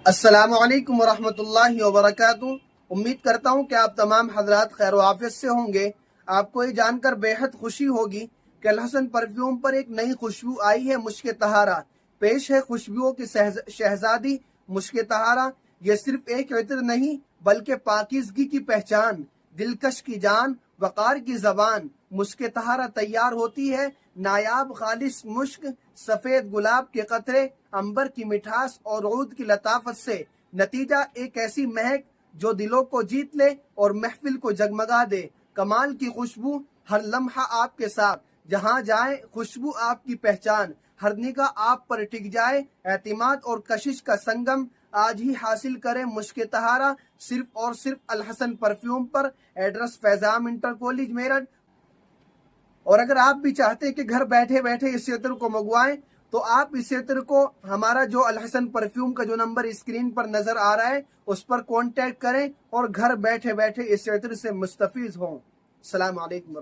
السلام علیکم ورحمۃ اللہ وبرکاتہ۔ امید کرتا ہوں کہ آپ تمام حضرات خیر و عافیت سے ہوں گے۔ آپ کو یہ جان کر بے حد خوشی ہوگی کہ الحسن پرفیوم پر ایک نئی خوشبو آئی ہے، مشک طہارہ۔ پیش ہے خوشبوؤں کی شہزادی مشک طہارہ۔ یہ صرف ایک عطر نہیں بلکہ پاکیزگی کی پہچان، دلکش کی جان، وقار کی زبان۔ مشک طہارہ تیار ہوتی ہے نایاب خالص مشک، سفید گلاب کے قطرے، عنبر کی مٹھاس اور عود کی لطافت سے۔ نتیجہ ایک ایسی مہک جو دلوں کو جیت لے اور محفل کو جگمگا دے۔ کمال کی خوشبو، ہر لمحہ آپ کے ساتھ، جہاں جائیں خوشبو آپ کی پہچان، ہر نگاہ آپ پر ٹک جائے۔ اعتماد اور کشش کا سنگم، آج ہی حاصل کریں مشک طہارہ، صرف اور صرف الحسن پرفیوم پر۔ ایڈریس فیضان انٹر کالج میرٹھ۔ اور اگر آپ بھی چاہتے ہیں کہ گھر بیٹھے بیٹھے اس عطر کو منگوائیں تو آپ اس عطر کو ہمارا جو الحسن پرفیوم کا جو نمبر اسکرین پر نظر آ رہا ہے اس پر کانٹیکٹ کریں اور گھر بیٹھے بیٹھے اس عطر سے مستفیض ہوں۔ السلام علیکم۔